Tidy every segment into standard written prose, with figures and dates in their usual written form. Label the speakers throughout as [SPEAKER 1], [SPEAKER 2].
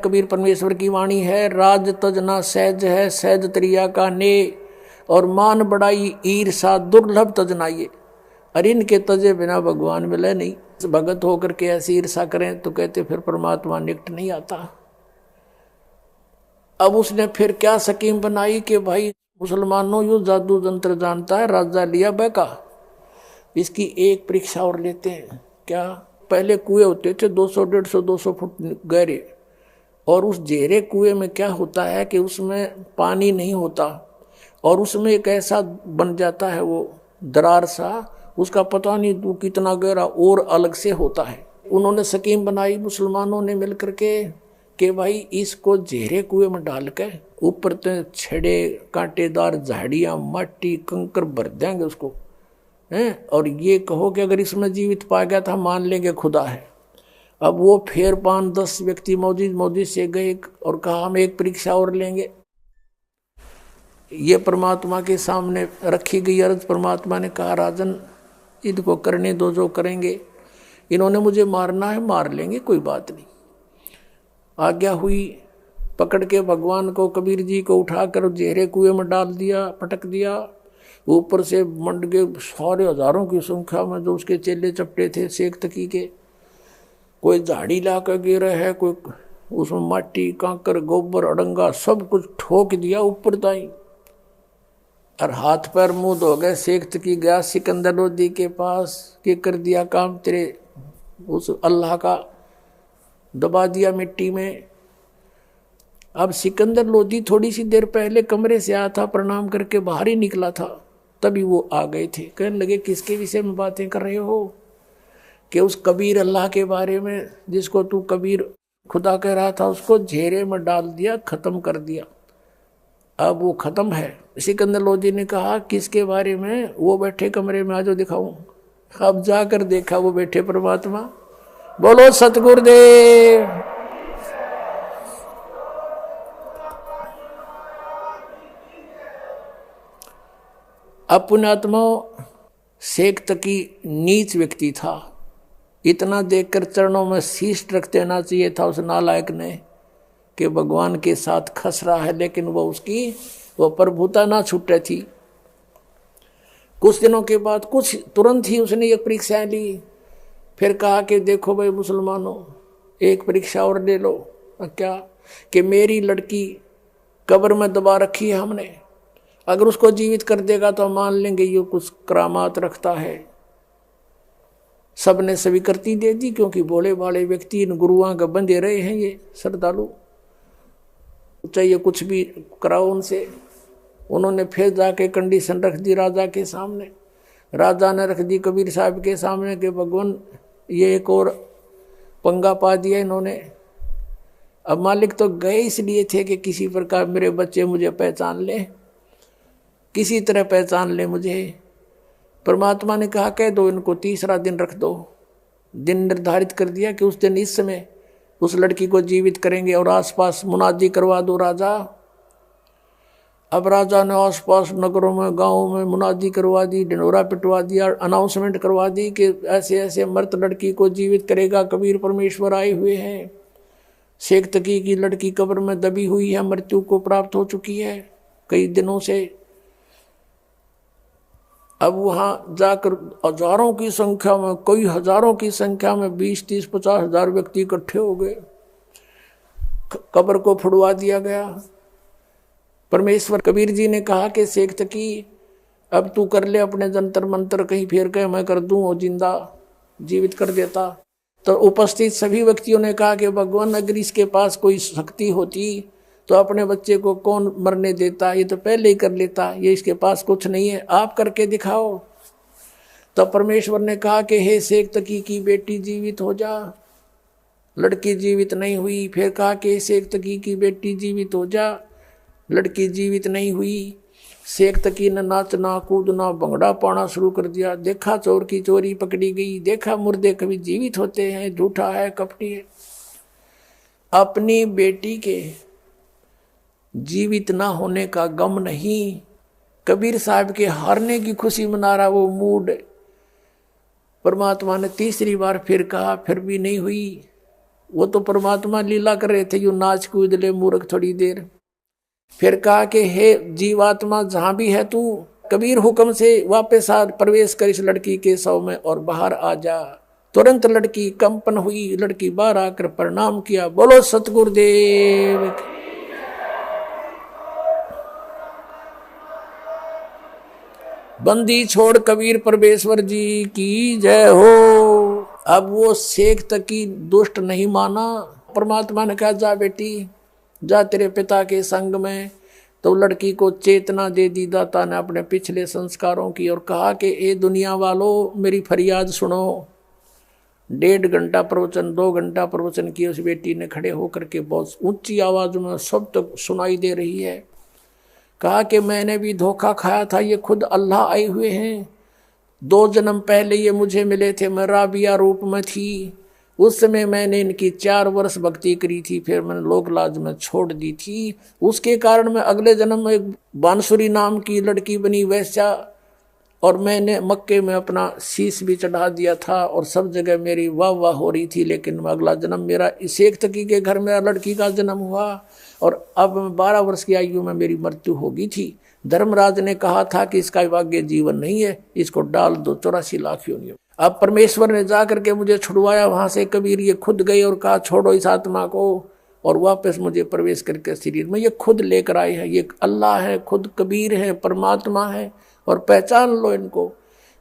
[SPEAKER 1] कबीर परमेश्वर की वाणी है, राज तजना सहज है, सहज तरिया का ने, और मान बड़ाई ईर्षा दुर्लभ तजनाइए। अरे इनके तजे बिना भगवान मिले नहीं। भगत होकर के ऐसी ईर्षा करें तो कहते फिर परमात्मा निकट नहीं आता। अब उसने फिर क्या स्कीम बनाई कि भाई मुसलमानों यो जादू जंत्र जानता है, राजा लिया बैका, इसकी एक परीक्षा और लेते हैं। क्या? पहले कुएं होते थे 200 150 200 फुट गहरे, और उस गहरे कुएं में क्या होता है कि उसमें पानी नहीं होता, और उसमें एक ऐसा बन जाता है वो दरार सा, उसका पता नहीं तू कितना गहरा और अलग से होता है। उन्होंने स्कीम बनाई मुसलमानों ने मिलकर के कि भाई इसको गहरे कुएं में डाल के ऊपर तो छड़े कांटेदार झाड़ियां मट्टी कंकर भर देंगे उसको हैं, और ये कहो कि अगर इसमें जीवित पा गया था मान लेंगे खुदा है। अब वो फिर 5-10 व्यक्ति मौजूद से गए और कहा हम एक परीक्षा और लेंगे। ये परमात्मा के सामने रखी गई अर्ज। परमात्मा ने कहा राजन इनको करने दो जो करेंगे, इन्होंने मुझे मारना है मार लेंगे, कोई बात नहीं। आज्ञा हुई। पकड़ के भगवान को कबीर जी को उठाकर गहरे कुएं में डाल दिया, पटक दिया। ऊपर से मंड के सारे हजारों की संख्या में जो उसके चेले चपटे थे सेक तकी के, कोई झाड़ी ला कर गिरा है, कोई उसमें माटी कांकर गोबर अड़ंगा सब कुछ ठोक दिया ऊपर ताई, और हाथ पैर मुंह धो गए। सेक तकी गया सिकंदर लोधी के पास कि कर दिया काम तेरे उस अल्लाह का, दबा दिया मिट्टी में। अब सिकंदर लोधी थोड़ी सी देर पहले कमरे से आया था, प्रणाम करके बाहर ही निकला था, तभी वो आ गए थे। कहने लगे किसके विषय में बातें कर रहे हो? कि उस कबीर अल्लाह के बारे में, जिसको तू कबीर खुदा कह रहा था, उसको घेरे में डाल दिया, खत्म कर दिया। अब वो खत्म है। सिकंदर लोधी ने कहा किसके बारे में? वो बैठे कमरे में, आज दिखाऊं। अब जाकर देखा वो बैठे परमात्मा। बोलो सतगुरुदेव। अब पुण्यात्मा शेख तकी नीच व्यक्ति था, इतना देखकर चरणों में शीश रख देना चाहिए था उस नालायक ने कि भगवान के साथ खस रहा है, लेकिन वो प्रभुता ना छूटे थी। कुछ दिनों के बाद कुछ तुरंत ही उसने एक परीक्षा ली। फिर कहा कि देखो भाई मुसलमानों, एक परीक्षा और ले लो। क्या? कि मेरी लड़की कब्र में दबा रखी है हमने, अगर उसको जीवित कर देगा तो मान लेंगे ये कुछ करामात रखता है। सबने स्वीकृति दे दी, क्योंकि भोले भाले व्यक्ति इन गुरुओं का बंधे रहे हैं, ये श्रद्धालु, चाहिए कुछ भी कराओ उनसे। उन्होंने फिर जाके कंडीशन रख दी राजा के सामने। राजा ने रख दी कबीर साहब के सामने कि भगवान ये एक और पंगा पा दिया इन्होंने। अब मालिक तो गए इसलिए थे कि किसी प्रकार मेरे बच्चे मुझे पहचान ले, किसी तरह पहचान ले मुझे। परमात्मा ने कहा कह दो इनको, तीसरा दिन रख दो। दिन निर्धारित कर दिया कि उस दिन इस समय उस लड़की को जीवित करेंगे, और आसपास मुनादी करवा दो राजा। अब राजा ने आसपास नगरों में गांवों में मुनादी करवा दी, ढिंढोरा पिटवा दिया, अनाउंसमेंट करवा दी कि ऐसे ऐसे मृत लड़की को जीवित करेगा कबीर परमेश्वर आए हुए हैं। शेख तकी की लड़की कब्र में दबी हुई है, मृत्यु को प्राप्त हो चुकी है कई दिनों से। अब वहां जाकर हजारों की संख्या में, कई हजारों की संख्या में 20, 30, 50 हजार व्यक्ति इकट्ठे हो गए। कब्र को फुड़वा दिया गया। परमेश्वर कबीर जी ने कहा कि शेख तकी अब तू कर ले अपने जंतर मंत्र, कहीं फेर के मैं कर दूं और जिंदा जीवित कर देता। तो उपस्थित सभी व्यक्तियों ने कहा कि भगवान अगर इसके पास कोई शक्ति होती तो अपने बच्चे को कौन मरने देता, ये तो पहले ही कर लेता, ये इसके पास कुछ नहीं है, आप करके दिखाओ। तो परमेश्वर ने कहा कि हे शेख तकी की बेटी जीवित हो जा। लड़की जीवित नहीं हुई। फिर कहा कि शेख तकी की बेटी जीवित हो जा। लड़की जीवित नहीं हुई। शेख तकी ने नाचना कूदना भंगड़ा पाना शुरू कर दिया। देखा चोर की चोरी पकड़ी गई, देखा मुर्दे कभी जीवित होते हैं, झूठा है कपटी है। अपनी बेटी के जीवित ना होने का गम नहीं, कबीर साहब के हारने की खुशी मना रहा वो मूड। परमात्मा ने तीसरी बार फिर कहा, फिर भी नहीं हुई। वो तो परमात्मा लीला कर रहे थे, यूं नाच कूद ले मूर्ख थोड़ी देर। फिर कहा कि हे जीवात्मा जहां भी है तू, कबीर हुक्म से वापस आ, प्रवेश कर इस लड़की के शव में और बाहर आ जा। तुरंत लड़की कंपन हुई, लड़की बाहर आकर प्रणाम किया, बोलो सतगुरुदेव। बंदी छोड़ कबीर परमेश्वर जी की जय हो। अब वो शेख तकी दुष्ट नहीं माना। परमात्मा ने कहा जा बेटी जा तेरे पिता के संग में। तो लड़की को चेतना दे दी दाता ने अपने पिछले संस्कारों की, और कहा कि ए दुनिया वालों मेरी फरियाद सुनो। 1.5 घंटा प्रवचन, 2 घंटा प्रवचन किया उस बेटी ने खड़े होकर के, बहुत ऊंची आवाज में सब तक सुनाई दे रही है। कहा कि मैंने भी धोखा खाया था, ये खुद अल्लाह आए हुए हैं। 2 जन्म पहले ये मुझे मिले थे, मैं राबिया रूप में थी। उस समय मैंने इनकी 4 वर्ष भक्ति करी थी, फिर मैंने लोक लाज में छोड़ दी थी। उसके कारण मैं अगले जन्म में एक बांसुरी नाम की लड़की बनी वैश्या, और मैंने मक्के में अपना शीश भी चढ़ा दिया था, और सब जगह मेरी वाह वाह हो रही थी। लेकिन अगला जन्म मेरा शेख तकी के घर में लड़की का जन्म हुआ, और अब 12 वर्ष की आयु में मेरी मृत्यु होगी थी। धर्मराज ने कहा था कि इसका भाग्य जीवन नहीं है, इसको डाल दो 84 लाख योनियों। अब परमेश्वर ने जा करके मुझे छुड़वाया वहां से। कबीर ये खुद गए और कहा छोड़ो इस आत्मा को, और वापस मुझे प्रवेश करके शरीर में ये खुद लेकर आए हैं। ये अल्लाह है, खुद कबीर है, परमात्मा है, और पहचान लो इनको।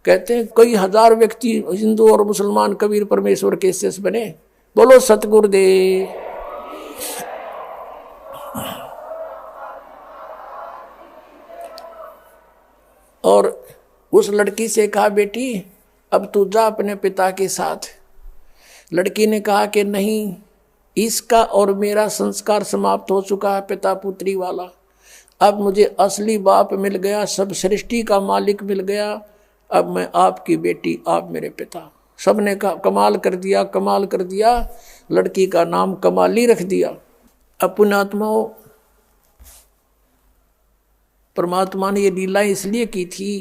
[SPEAKER 1] कहते हैं कई हजार व्यक्ति हिंदू और मुसलमान कबीर परमेश्वर के शिष्य बने। बोलो सतगुरुदेव। और उस लड़की से कहा बेटी अब तू जा अपने पिता के साथ। लड़की ने कहा कि नहीं, इसका और मेरा संस्कार समाप्त हो चुका है पिता पुत्री वाला। अब मुझे असली बाप मिल गया, सब सृष्टि का मालिक मिल गया। अब मैं आपकी बेटी, आप मेरे पिता। सबने कहा कमाल कर दिया, कमाल कर दिया। लड़की का नाम कमाली रख दिया। अब पुण्यात्माओं, परमात्मा ने ये लीला इसलिए की थी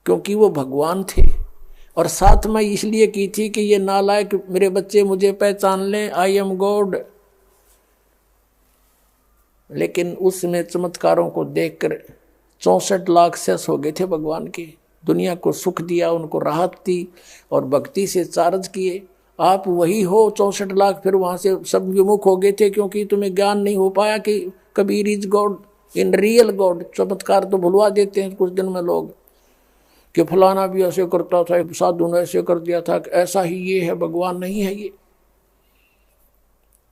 [SPEAKER 1] क्योंकि वो भगवान थे, और साथ में इसलिए की थी कि ये नालायक मेरे बच्चे मुझे पहचान लें, आई एम गॉड। लेकिन उसमें चमत्कारों को देखकर 64 लाख शेष हो गए थे भगवान के। दुनिया को सुख दिया, उनको राहत दी, और भक्ति से चार्ज किए। आप वही हो 64 लाख, फिर वहां से सब विमुख हो गए थे क्योंकि तुम्हें ज्ञान नहीं हो पाया कि Kabir is God in real God. चमत्कार तो भुलवा देते हैं कुछ दिन में लोग कि फलाना भी ऐसे करता था, साधु ने ऐसे कर दिया था, ऐसा ही ये है, भगवान नहीं है ये।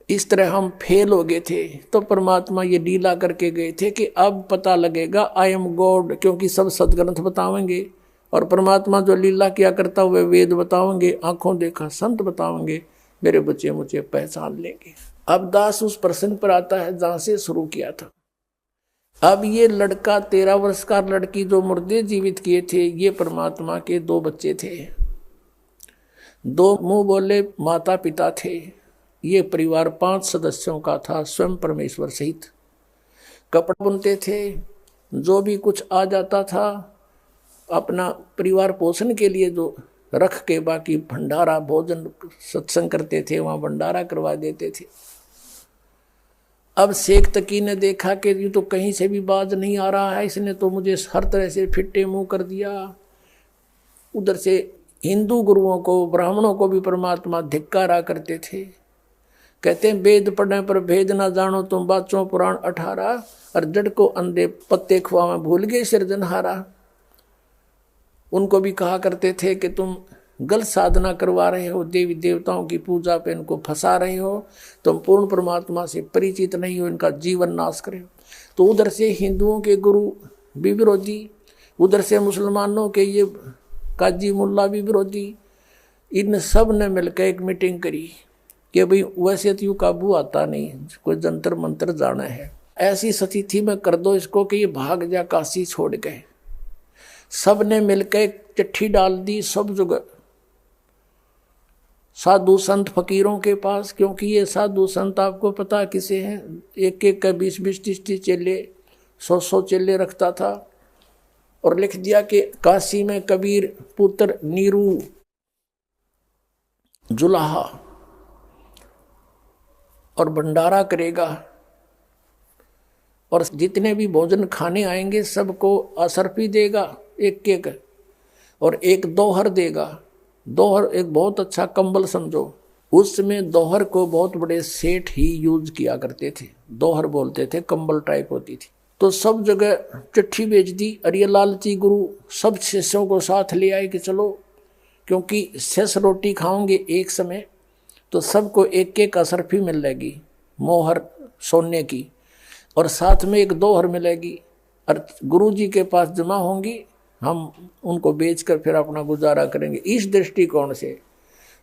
[SPEAKER 1] इस तरह हम फेल हो गए थे। तो परमात्मा ये लीला करके गए थे कि अब पता लगेगा आई एम गॉड, क्योंकि सब सदग्रंथ बतावेंगे, और परमात्मा जो लीला किया करता हुए वेद बतावेंगे, आंखों देखा संत बतावेंगे, मेरे बच्चे मुझे पहचान लेंगे। अब दास उस प्रसंग पर आता है जहां से शुरू किया था। अब ये लड़का 13 वर्ष का, लड़की जो मुर्दे जीवित किए थे, ये परमात्मा के 2 बच्चे थे। 2 मुंह बोले माता पिता थे। ये परिवार 5 सदस्यों का था, स्वयं परमेश्वर सहित। कपड़े बुनते थे, जो भी कुछ आ जाता था अपना परिवार पोषण के लिए जो रख के, बाकी भंडारा भोजन सत्संग करते थे, वहाँ भंडारा करवा देते थे। अब शेख तकी ने देखा कि ये तो कहीं से भी बाज नहीं आ रहा है, इसने तो मुझे हर तरह से फिट्टे मुंह कर दिया। उधर से हिंदू गुरुओं को, ब्राह्मणों को भी परमात्मा धिक्कारा करते थे। कहते हैं वेद पढ़ने पर भेद ना जानो तुम बाचो पुराण 18, और जड़ को अंधे पत्ते खुआ भूल गए सिरजनहारा। उनको भी कहा करते थे कि तुम गलत साधना करवा रहे हो, देवी देवताओं की पूजा पे इनको फंसा रहे हो, तुम पूर्ण परमात्मा से परिचित नहीं हो, इनका जीवन नाश करे हो। तो उधर से हिंदुओं के गुरु भी विरोधी, उधर से मुसलमानों के ये काजी मुल्ला भी विरोधी। इन सब ने मिलकर एक मीटिंग करी कि भाई वैसे तो काबू आता नहीं, कोई जंतर मंत्र जाना है, ऐसी स्थिति में कर दो इसको कि ये भाग जा काशी छोड़ गए। सब ने मिलकर चिट्ठी डाल दी सब जगह साधु संत फकीरों के पास, क्योंकि ये साधु संत आपको पता किसे हैं, एक एक का 20-20, 30-30 चेले, 100-100 चेले रखता था। और लिख दिया कि काशी में कबीर पुत्र नीरू जुलाहा और भंडारा करेगा, और जितने भी भोजन खाने आएंगे सबको असरफी देगा एक एक, और एक दोहर देगा। दोहर एक बहुत अच्छा कंबल समझो। उसमें दोहर को बहुत बड़े सेठ ही यूज किया करते थे, दोहर बोलते थे, कंबल टाइप होती थी। तो सब जगह चिट्ठी भेज दी। अरिया लालची गुरु सब शिष्यों को साथ ले आए कि चलो, क्योंकि शेष रोटी खाओगे एक समय तो सबको एक एक असरफी मिल जाएगी मोहर सोने की, और साथ में एक दोहर मिलेगी, और गुरु जी के पास जमा होंगी, हम उनको बेचकर फिर अपना गुजारा करेंगे। इस दृष्टिकोण से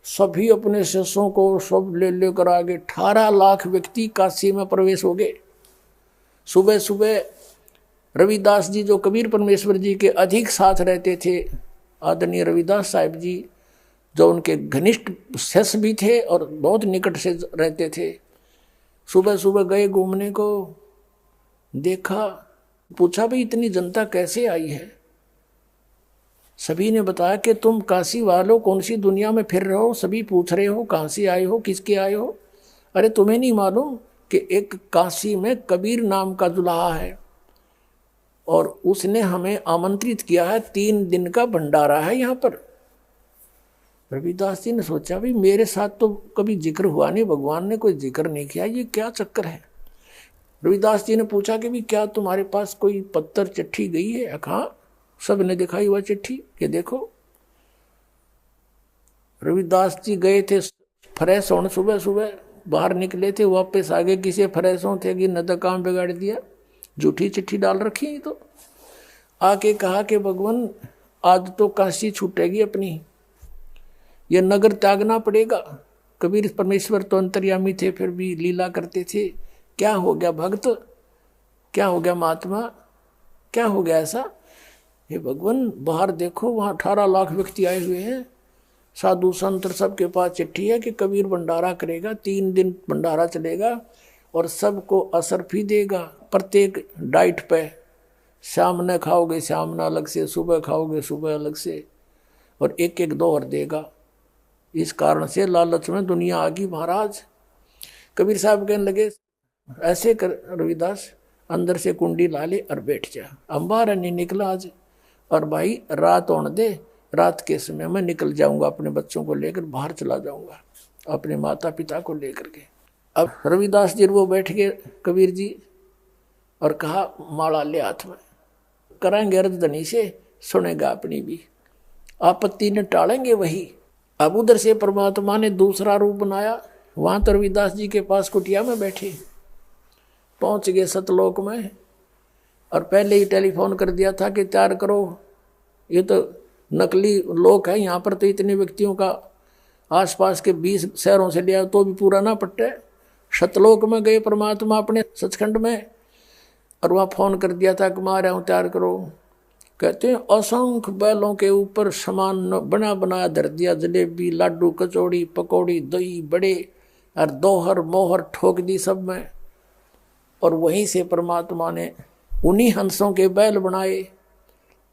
[SPEAKER 1] सभी अपने शिष्यों को सब ले लेकर आगे 18 लाख व्यक्ति काशी में प्रवेश हो गए। सुबह सुबह रविदास जी जो कबीर परमेश्वर जी के अधिक साथ रहते थे, आदरणीय रविदास साहिब जी जो उनके घनिष्ठ शिष्य भी थे और बहुत निकट से रहते थे, सुबह सुबह गए घूमने को, देखा, पूछा भाई इतनी जनता कैसे आई है। सभी ने बताया कि तुम काशी वालों कौन सी दुनिया में फिर रहे हो, सभी पूछ रहे हो कहाँ से आए हो, किसके आए हो। अरे तुम्हें नहीं मालूम कि एक काशी में कबीर नाम का दुल्हा है और उसने हमें आमंत्रित किया है, 3 दिन का भंडारा है यहाँ पर। रविदास जी ने सोचा भी मेरे साथ तो कभी जिक्र हुआ नहीं, भगवान ने कोई जिक्र नहीं किया, ये क्या चक्कर है। रविदास जी ने पूछा कि भी क्या तुम्हारे पास कोई पत्थर चिट्ठी गई है। हाँ, सब ने दिखाई हुआ चिट्ठी कि देखो। रविदास जी गए थे फ्रेश होने, सुबह सुबह बाहर निकले थे, वापस आगे किसी फ्रेश हो थे कि न तो काम बिगाड़ दिया, झूठी चिट्ठी डाल रखी। तो आके कहा कि भगवान आज तो काशी छूटेगी अपनी, ये नगर त्यागना पड़ेगा। कबीर परमेश्वर तो अंतर्यामी थे, फिर भी लीला करते थे। क्या हो गया भक्त, क्या हो गया महात्मा, क्या हो गया ऐसा। हे भगवान बाहर देखो, वहाँ 18 लाख व्यक्ति आए हुए हैं, साधु संत सबके पास चिट्ठी है कि कबीर भंडारा करेगा, 3 दिन भंडारा चलेगा और सबको असरफी देगा प्रत्येक डाइट पे। शाम ने खाओगे शाम ने अलग से, सुबह खाओगे सुबह अलग से, और एक एक दोहर देगा। इस कारण से लालच में दुनिया आ गई महाराज। कबीर साहब कहने लगे ऐसे कर रविदास, अंदर से कुंडी ला ले और बैठ जा। अंबार नहीं निकला आज, और भाई रात होने दे, रात के समय मैं निकल जाऊंगा, अपने बच्चों को लेकर बाहर चला जाऊंगा, अपने माता पिता को लेकर के। अब रविदास जी वो बैठ गए कबीर जी, और कहा माला ले हाथ में, कराएंगे अर्धधनी से, सुनेगा अपनी भी, आपत्ति न टालेंगे वही। अब उधर से परमात्मा ने दूसरा रूप बनाया, वहां तो रविदास जी के पास कुटिया में बैठे, पहुंच गए सतलोक में, और पहले ही टेलीफोन कर दिया था कि तैयार करो, ये तो नकली लोक है, यहाँ पर तो इतने व्यक्तियों का आसपास के 20 शहरों से लिया तो भी पूरा ना पट्टे। सतलोक में गए परमात्मा अपने सचखंड में, और वहाँ फोन कर दिया था कि मैं आ रहा हूँ तैयार करो। कहते हैं असंख्य बैलों के ऊपर सामान बना बनाया धर दिया, जलेबी लाडू कचौड़ी पकौड़ी दही बड़े, और दोहर मोहर ठोक दी सब में। और वहीं से परमात्मा ने उन्हीं हंसों के बैल बनाए,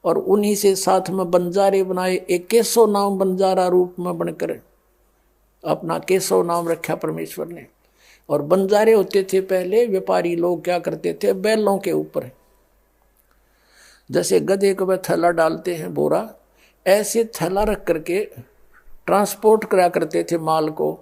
[SPEAKER 1] और उन्हीं से साथ में बंजारे बनाए। एक केशव नाम बंजारा रूप में बनकर अपना केशव नाम रखा परमेश्वर ने। और बंजारे होते थे पहले व्यापारी लोग, क्या करते थे बैलों के ऊपर, जैसे गधे को थैला डालते हैं बोरा, ऐसे थैला रख करके ट्रांसपोर्ट करा करते थे माल को,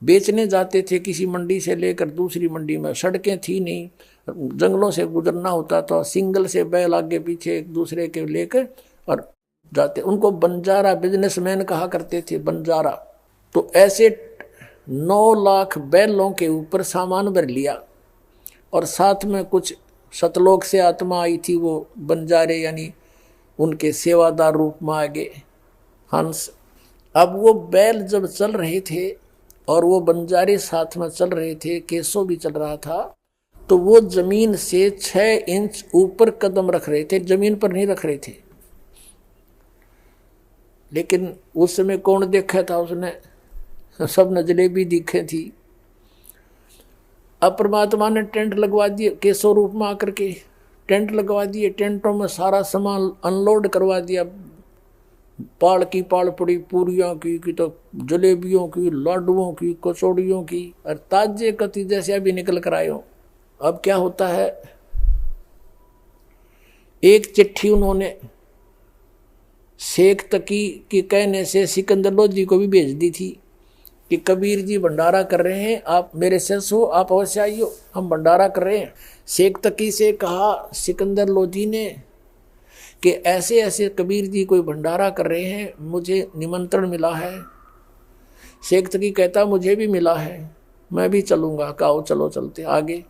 [SPEAKER 1] बेचने जाते थे किसी मंडी से लेकर दूसरी मंडी में। सड़कें थी नहीं, जंगलों से गुजरना होता था, सिंगल से बैल आगे पीछे एक दूसरे के लेकर और जाते। उनको बंजारा बिजनेसमैन कहा करते थे, बंजारा। तो ऐसे 9 लाख बैलों के ऊपर सामान भर लिया, और साथ में कुछ सतलोक से आत्मा आई थी, वो बंजारे यानी उनके सेवादार रूप में आ गए हंस। अब वो बैल जब चल रहे थे और वो बंजारे साथ में चल रहे थे, केसो भी चल रहा था, तो वो जमीन से 6 इंच ऊपर कदम रख रहे थे, जमीन पर नहीं रख रहे थे। लेकिन उस समय कौन देखा था उसने, सब ने जलेबी दिखे थी। अब परमात्मा ने टेंट लगवा दिए, केसो रूप में आकर के टेंट लगवा दिए, टेंटों में सारा सामान अनलोड करवा दिया, पाल की पाल पड़ी पूरियों की तो जलेबियों की, लाडुओं की, कचौड़ियों की, और ताजे कति जैसे अभी निकल कर आए हो। अब क्या होता है, एक चिट्ठी उन्होंने शेख तकी के कहने से सिकंदर लोधी को भी भेज दी थी कि कबीर जी भंडारा कर रहे हैं, आप मेरे शिष्य हो, आप अवश्य आइयो, हम भंडारा कर रहे हैं। शेख तकी से कहा सिकंदर लोधी ने कि ऐसे ऐसे कबीर जी कोई भंडारा कर रहे हैं, मुझे निमंत्रण मिला है। शेख तकी कहता मुझे भी मिला है, मैं भी चलूँगा। कहो चलो चलते आगे।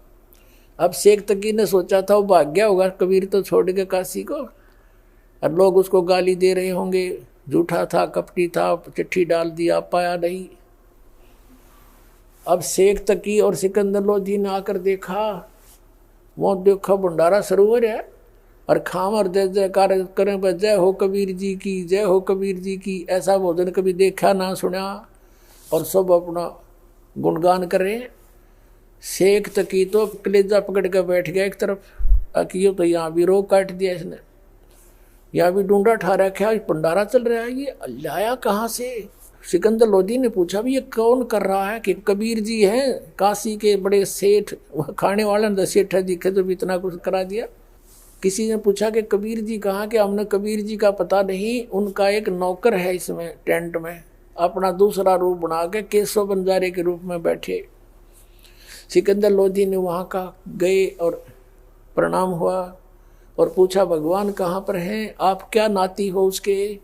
[SPEAKER 1] अब शेख तकी ने सोचा था वो भाग गया होगा कबीर तो छोड़ के काशी को, और लोग उसको गाली दे रहे होंगे, झूठा था, कपटी था, चिट्ठी डाल दिया, पाया नहीं। अब शेख तकी और सिकंदर लोधी ने आकर देखा, वो देखा भंडारा सरोवर है, और खाम और जय जयकार करें, जय हो कबीर जी की, जय हो कबीर जी की। ऐसा भोजन कभी देखा ना सुना, और सब अपना गुणगान कर रहे हैं। शेख तकी तो कलेजा पकड़ कर बैठ गया एक तरफ, अकियो तो यहाँ भी रोक काट दिया इसने, यहाँ भी ढूंढा ठा रखा, भंडारा चल रहा है, ये लाया कहाँ से। सिकंदर लोधी ने पूछा भी ये कौन कर रहा है, कि कबीर जी हैं काशी के बड़े सेठ, खाने वाले सेठ है दिखे तो भी इतना कुछ करा दिया। किसी ने पूछा कि कबीर जी कहाँ के, हमने कबीर जी का पता नहीं, उनका एक नौकर है इसमें टेंट में, अपना दूसरा रूप बना के केशव बंजारे के रूप में बैठे। सिकंदर लोधी ने वहाँ का गए और प्रणाम हुआ और पूछा भगवान कहाँ पर हैं, आप क्या नाती हो, उसके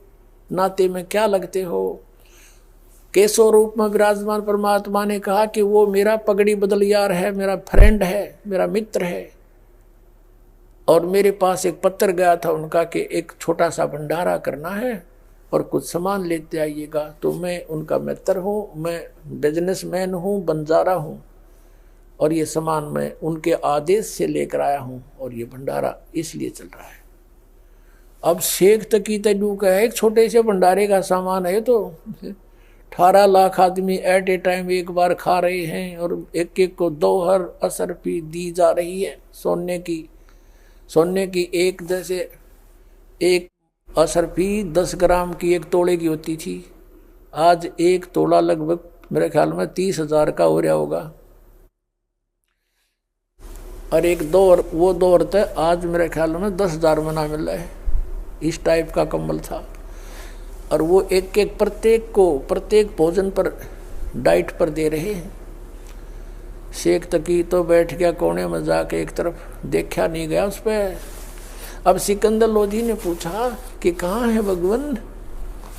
[SPEAKER 1] नाते में क्या लगते हो। केशव रूप में विराजमान परमात्मा ने कहा कि वो मेरा पगड़ी बदलियार है, मेरा फ्रेंड है, मेरा मित्र है, और मेरे पास एक पत्र गया था उनका कि एक छोटा सा भंडारा करना है और कुछ सामान लेते आइएगा। तो मैं उनका मित्र हूँ, मैं बिजनेसमैन हूँ, बंजारा हूँ, और ये सामान मैं उनके आदेश से लेकर आया हूँ, और ये भंडारा इसलिए चल रहा है। अब शेख तकी तजू का है, एक छोटे से भंडारे का सामान है, तो 18 लाख आदमी एट ए टाइम एक बार खा रहे हैं, और एक एक को 2 हर असरफी दी जा रही है सोने की एक, जैसे एक असरफी 10 ग्राम की 1 तोले की होती थी, आज 1 तोला लगभग मेरे ख्याल में 30,000 का हो रहा होगा। और एक वो दौर तक आज मेरे ख्याल में 10,000 मना मिल रहा है, इस टाइप का कंबल था। और वो एक एक प्रत्येक भोजन पर डाइट पर दे रहे हैं। शेख तकी तो बैठ गया कोने में जाके एक तरफ, देखा नहीं गया उस पर। अब सिकंदर लोधी ने पूछा कि कहाँ है भगवान,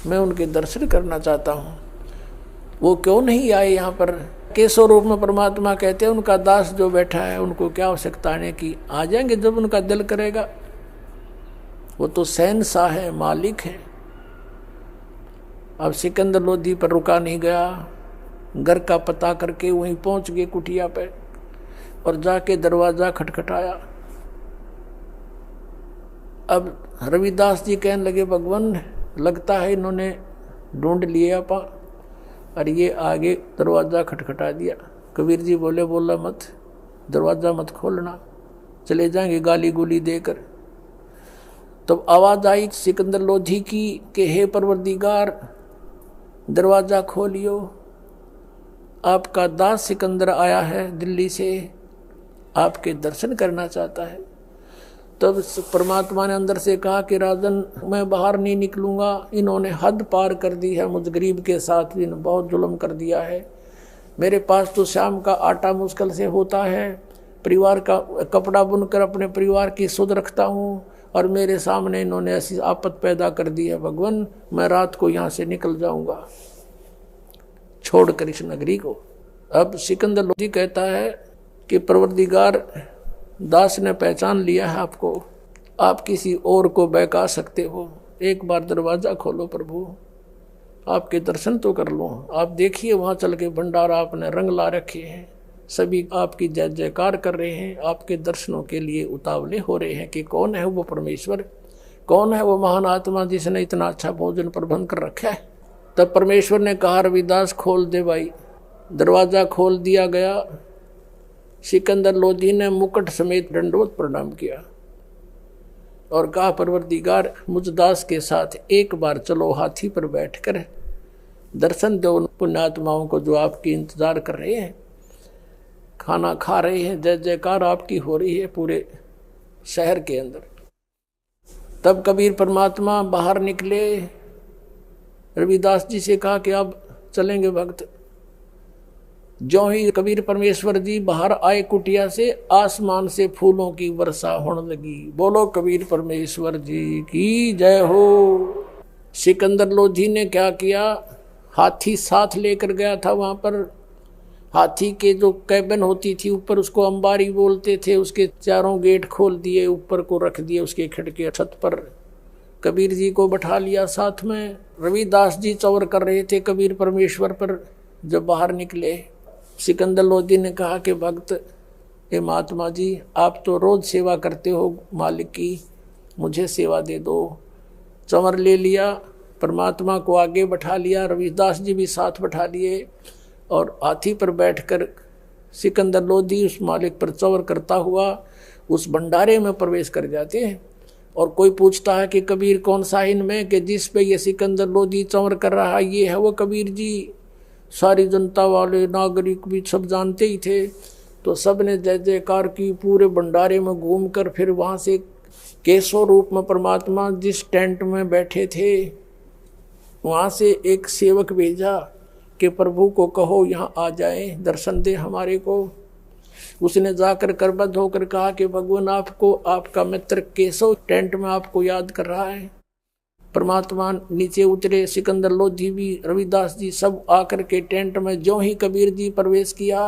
[SPEAKER 1] मैं उनके दर्शन करना चाहता हूँ, वो क्यों नहीं आए यहाँ पर। केशव रूप में परमात्मा कहते हैं उनका दास जो बैठा है, उनको क्या आवश्यकता आने की, आ जाएंगे जब उनका दिल करेगा, वो तो शहंशाह है, मालिक है। अब सिकंदर लोधी पर रुका नहीं गया, घर का पता करके वहीं पहुंच गए कुटिया पे, और जाके दरवाजा खटखटाया। अब रविदास जी कहने लगे भगवान लगता है इन्होंने ढूंढ लिए आपा, और ये आगे दरवाजा खटखटा दिया। कबीर जी बोले बोला मत, दरवाजा मत खोलना, चले जाएंगे गाली गुली देकर। तब आवाज आई सिकंदर लोधी की कि हे परवरदिगार दरवाजा खोलियो, आपका दास सिकंदर आया है दिल्ली से, आपके दर्शन करना चाहता है। तब परमात्मा ने अंदर से कहा कि राजन मैं बाहर नहीं निकलूंगा, इन्होंने हद पार कर दी है, मुझ गरीब के साथ इन्होंने बहुत जुल्म कर दिया है। मेरे पास तो शाम का आटा मुश्किल से होता है, परिवार का कपड़ा बुनकर अपने परिवार की सुध रखता हूँ, और मेरे सामने इन्होंने ऐसी आफत पैदा कर दी है। भगवान मैं रात को यहाँ से निकल जाऊँगा छोड़कर इस नगरी को। अब सिकंदर लोधी कहता है कि परवरदिगार दास ने पहचान लिया है आपको, आप किसी और को बहका सकते हो, एक बार दरवाज़ा खोलो प्रभु, आपके दर्शन तो कर लो। आप देखिए वहाँ चल के भंडारा आपने रंग ला रखे हैं, सभी आपकी जय जयकार कर रहे हैं, आपके दर्शनों के लिए उतावले हो रहे हैं कि कौन है वो परमेश्वर, कौन है वो महान आत्मा जिसने इतना अच्छा भोजन प्रबंध कर रखा है। तब परमेश्वर ने कहा रविदास खोल दे भाई। दरवाज़ा खोल दिया गया। सिकंदर लोधी ने मुकुट समेत दंडवत प्रणाम किया। और कहा परवरदिगार मुझ दास के साथ एक बार चलो हाथी पर बैठकर दर्शन दो उन पुण्यात्माओं को जो आपकी इंतजार कर रहे हैं, खाना खा रहे हैं, जय जयकार आपकी हो रही है पूरे शहर के अंदर। तब कबीर परमात्मा बाहर निकले, रविदास जी से कहा कि अब चलेंगे भक्त। जो ही कबीर परमेश्वर जी बाहर आए कुटिया से, आसमान से फूलों की वर्षा होने लगी। बोलो कबीर परमेश्वर जी की जय हो। सिकंदर लोधी ने क्या किया, हाथी साथ लेकर गया था। वहां पर हाथी के जो कैबिन होती थी ऊपर, उसको अंबारी बोलते थे, उसके चारों गेट खोल दिए, ऊपर को रख दिए उसके खिड़के छत पर। कबीर जी को बैठा लिया साथ में। रविदास जी चौर कर रहे थे कबीर परमेश्वर पर। जब बाहर निकले, सिकंदर लोधी ने कहा कि भक्त हे महात्मा जी, आप तो रोज सेवा करते हो मालिक की, मुझे सेवा दे दो। चंवर ले लिया, परमात्मा को आगे बैठा लिया, रविदास जी भी साथ बैठा लिए और हाथी पर बैठकर सिकंदर लोधी उस मालिक पर चंवर करता हुआ उस भंडारे में प्रवेश कर जाते हैं। और कोई पूछता है कि कबीर कौन सा इनमें, कि जिस पे ये सिकंदर लोधी चंवर कर रहा है ये है वो कबीर जी। सारी जनता वाले नागरिक भी सब जानते ही थे। तो सब ने जय जयकार की, पूरे भंडारे में घूमकर फिर वहाँ से केशव रूप में परमात्मा जिस टेंट में बैठे थे वहाँ से एक सेवक भेजा कि प्रभु को कहो यहाँ आ जाए, दर्शन दे हमारे को। उसने जाकर करबद्ध होकर कहा कि भगवान आपको, आपका मित्र केशव टेंट में आपको याद कर रहा है। परमात्मा नीचे उतरे, सिकंदर लोधी भी, रविदास जी सब आकर के टेंट में। जो ही कबीर जी प्रवेश किया,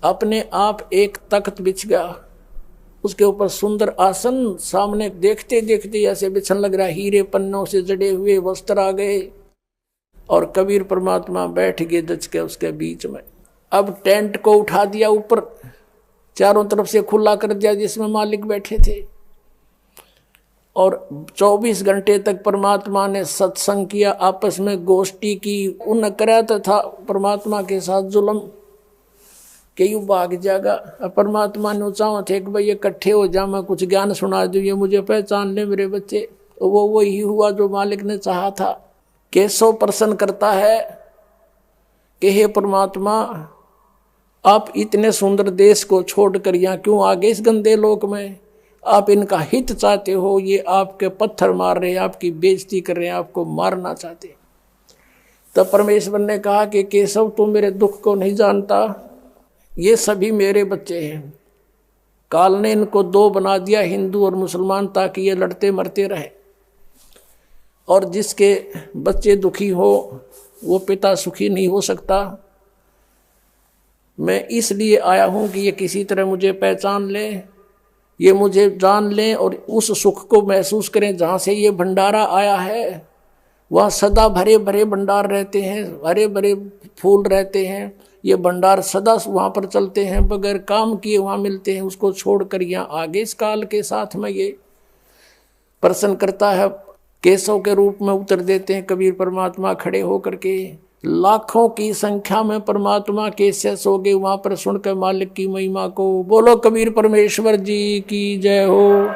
[SPEAKER 1] अपने आप एक तख्त बिछ गया, उसके ऊपर सुंदर आसन, सामने देखते देखते ऐसे बिछन लग रहा, हीरे पन्नों से जड़े हुए वस्त्र आ गए और कबीर परमात्मा बैठ गए जच के उसके बीच में। अब टेंट को उठा दिया ऊपर, चारों तरफ से खुला कर दिया जिसमें मालिक बैठे थे। और 24 घंटे तक परमात्मा ने सत्संग किया, आपस में गोष्ठी की। उन कराता था परमात्मा के साथ जुल्म के यू भाग जाएगा। परमात्मा ने चाहा थे कि भाई इकट्ठे हो जा, मैं कुछ ज्ञान सुना दूं, ये मुझे पहचान ले मेरे बच्चे। वो ही हुआ जो मालिक ने चाहा था। केशव प्रसन्न करता है कि हे परमात्मा, आप इतने सुंदर देश को छोड़कर यहाँ क्यों आ गए इस गंदे लोक में? आप इनका हित चाहते हो, ये आपके पत्थर मार रहे हैं, आपकी बेइज्जती कर रहे हैं, आपको मारना चाहते। तब परमेश्वर ने कहा कि केशव तू मेरे दुख को नहीं जानता, ये सभी मेरे बच्चे हैं। काल ने इनको दो बना दिया, हिंदू और मुसलमान, ताकि ये लड़ते मरते रहे। और जिसके बच्चे दुखी हो वो पिता सुखी नहीं हो सकता। मैं इसलिए आया हूं कि ये किसी तरह मुझे पहचान ले, ये मुझे जान लें और उस सुख को महसूस करें जहाँ से ये भंडारा आया है। वहाँ सदा भरे भरे भंडार रहते हैं, हरे भरे फूल रहते हैं। ये भंडार सदा वहाँ पर चलते हैं, बगैर काम किए वहाँ मिलते हैं। उसको छोड़कर यहाँ आगे इस काल के साथ में ये प्रसन्न करता है। केशव के रूप में उतर देते हैं कबीर परमात्मा खड़े होकर के। लाखों की संख्या में परमात्मा कैसे सो गए वहां पर सुनकर मालिक की महिमा को। बोलो कबीर परमेश्वर जी की जय हो।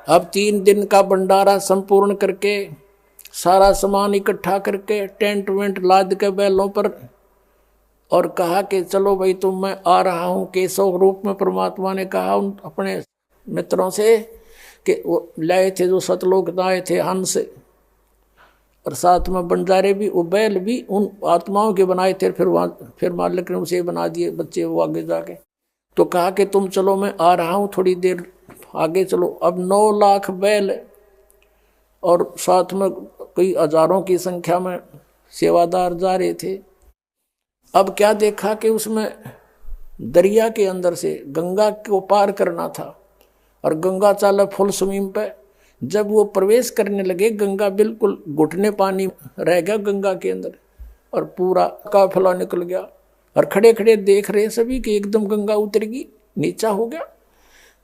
[SPEAKER 1] अब 3 दिन का भंडारा संपूर्ण करके, सारा सामान इकट्ठा करके, टेंट वेंट लाद के बैलों पर, और कहा कि चलो भाई तुम, मैं आ रहा हूं। केशव रूप में परमात्मा ने कहा उन अपने मित्रों से कि वो लाए थे जो सतलोक आए थे हंस, और साथ में बंजारे भी, वो बैल भी उन आत्माओं के बनाए थे। फिर मालिक ने उसे बना दिए बच्चे वो आगे जाके। तो कहा कि तुम चलो, मैं आ रहा हूँ, थोड़ी देर आगे चलो। अब 9 लाख बैल और साथ में कई हजारों की संख्या में सेवादार जा रहे थे। अब क्या देखा कि उसमें दरिया के अंदर से गंगा को पार करना था, और गंगा चाला फुल स्विम पे। जब वो प्रवेश करने लगे, गंगा बिल्कुल घुटने पानी रह गया गंगा के अंदर, और पूरा काफिला निकल गया। और खड़े खड़े देख रहे सभी कि एकदम गंगा उतरेगी, नीचा हो गया।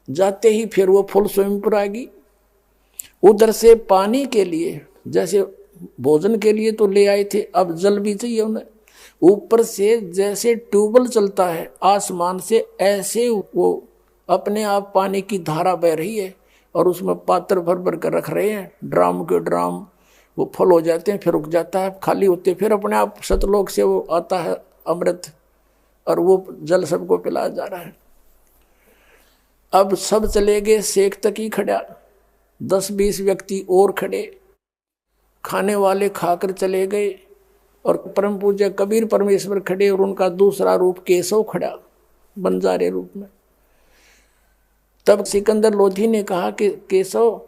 [SPEAKER 1] जाते ही फिर वो फुल स्विम पर आ गई। उधर से पानी के लिए, जैसे भोजन के लिए तो ले आए थे, अब जल भी चाहिए उन्हें। ऊपर से जैसे ट्यूबवेल चलता है आसमान से, ऐसे वो अपने आप पानी की धारा बह रही है और उसमें पात्र भर भर कर रख रहे हैं, ड्राम के ड्राम। वो फुल हो जाते हैं, फिर रुक जाता है, खाली होते, फिर अपने आप सतलोक से वो आता है अमृत और वो जल सबको पिलाया जा रहा है। अब सब चले गए, शेख तक ही खड़ा, 10-20 व्यक्ति और खड़े, खाने वाले खाकर चले गए और परम पूज्य कबीर परमेश्वर खड़े और उनका दूसरा रूप केशव खड़ा बंजारे रूप में। तब सिकंदर लोधी ने कहा कि केशव,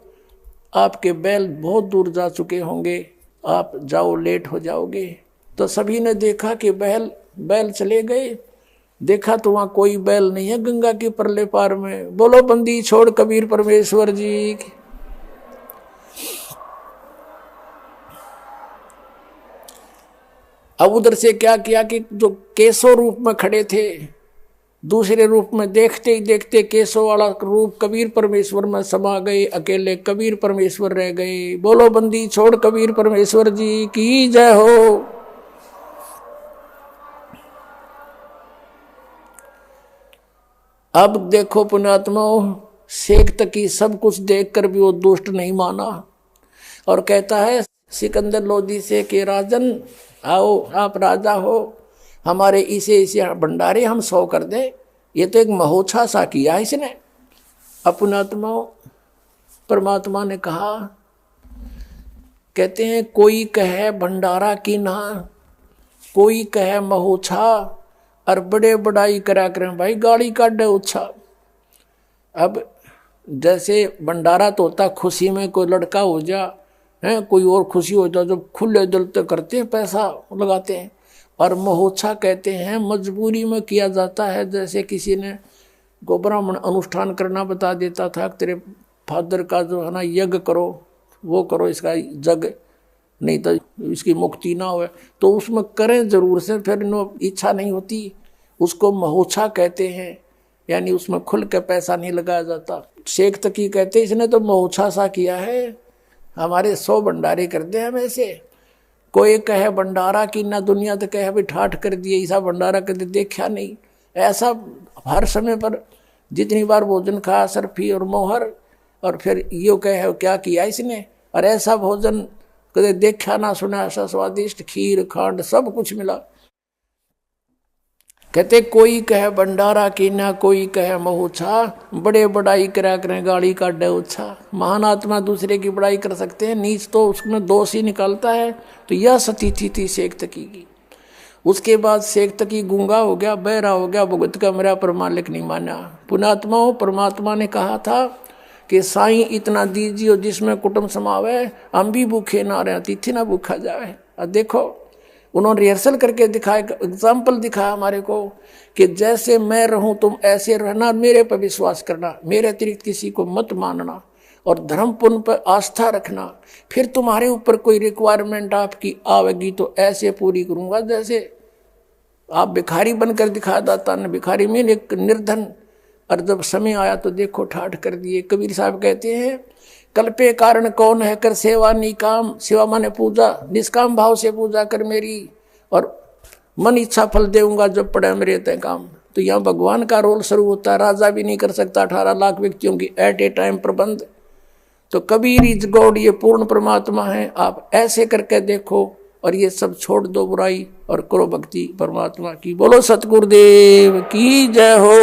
[SPEAKER 1] आपके बैल बहुत दूर जा चुके होंगे, आप जाओ, लेट हो जाओगे। तो सभी ने देखा कि बैल चले गए, देखा तो वहां कोई बैल नहीं है गंगा के परले पार में। बोलो बंदी छोड़ कबीर परमेश्वर जी की। अब उधर से क्या किया कि जो केशव रूप में खड़े थे, दूसरे रूप में देखते ही देखते केशव वाला रूप कबीर परमेश्वर में समा गए, अकेले कबीर परमेश्वर रह गए। बोलो बंदी छोड़ कबीर परमेश्वर जी की जय हो। अब देखो पुण्यात्माओं, शेख तकी सब कुछ देखकर भी वो दुष्ट नहीं माना और कहता है सिकंदर लोधी से कि राजन आओ, आप राजा हो, हमारे इसे भंडारे हम 100 कर दें। ये तो एक महोत्सव सा किया इसने। पुण्यात्माओं, परमात्मा ने कहा, कहते हैं कोई कहे भंडारा की ना, कोई कहे महोत्सव, और बड़े बड़ाई करा करें भाई गाड़ी काटे उत्साह। अब जैसे भंडारा तो होता खुशी में, कोई लड़का हो जा है, कोई और खुशी हो जाए, जब खुले दिल तो करते हैं, पैसा लगाते हैं। और महोत्सव कहते हैं मजबूरी में किया जाता है। जैसे किसी ने को ब्राह्मण अनुष्ठान करना बता देता था, तेरे फादर का जो है ना यज्ञ करो, वो करो, इसका जग नहीं तो इसकी मुक्ति ना हो, तो उसमें करें जरूर से, फिर इच्छा नहीं होती, उसको महोत्सव कहते हैं। यानी उसमें खुल के पैसा नहीं लगाया जाता। शेख तकी कहते इसने तो महोत्सव सा किया है, हमारे 100 भंडारे कर दे हमें से। कोई कहे भंडारा की ना, दुनिया तो कहे भाई ठाठ कर दिए, ऐसा भंडारा कर दिए, देखा नहीं ऐसा। हर समय पर जितनी बार भोजन खाया सरफी और मोहर, और फिर यो कहे क्या किया इसने, और ऐसा भोजन कदे देखा ना सुना, ऐसा स्वादिष्ट खीर खांड सब कुछ मिला। कहते कोई कहे भंडारा की ना, कोई कहे महोत्सव, बड़े बड़ाई करा करें गाड़ी का डे। महान आत्मा दूसरे की बड़ाई कर सकते हैं, नीच तो उसमें दोष ही निकालता है। तो यह स्थिति थी शेख तकी की। उसके बाद शेख तकी गूंगा हो गया, बहरा हो गया, भुगत का मेरा पर मालिक नहीं माना। पुण्यात्माओं, परमात्मा ने कहा था कि साईं इतना दीजिए जिसमें कुटुंब समावे, हम भी भूखे ना रहे, तिथि ना भूखा जाए। और देखो उन्होंने रिहर्सल करके दिखाया, एग्जाम्पल दिखाया हमारे को कि जैसे मैं रहूं तुम ऐसे रहना, मेरे पर विश्वास करना, मेरे अतिरिक्त किसी को मत मानना, और धर्म पुण्य पर आस्था रखना। फिर तुम्हारे ऊपर कोई रिक्वायरमेंट आपकी आवेगी तो ऐसे पूरी करूंगा जैसे आप भिखारी बनकर दिखा दाता ने, भिखारी में एक निर्धन। और जब समय आया तो देखो ठाठ कर दिए। कबीर साहब कहते हैं कल्पे कारण कौन है कर सेवा निकाम, सेवा माने पूजा, निष्काम भाव से पूजा कर मेरी, और मन इच्छा फल देऊंगा जब पड़े मेरे तय काम। तो यहाँ भगवान का रोल शुरू होता है। राजा भी नहीं कर सकता 18 लाख व्यक्तियों की एट ए टाइम प्रबंध। तो कबीर इज गॉड, ये पूर्ण परमात्मा है। आप ऐसे करके देखो और ये सब छोड़ दो बुराई और करो भक्ति परमात्मा की। बोलो सतगुरुदेव की जय हो।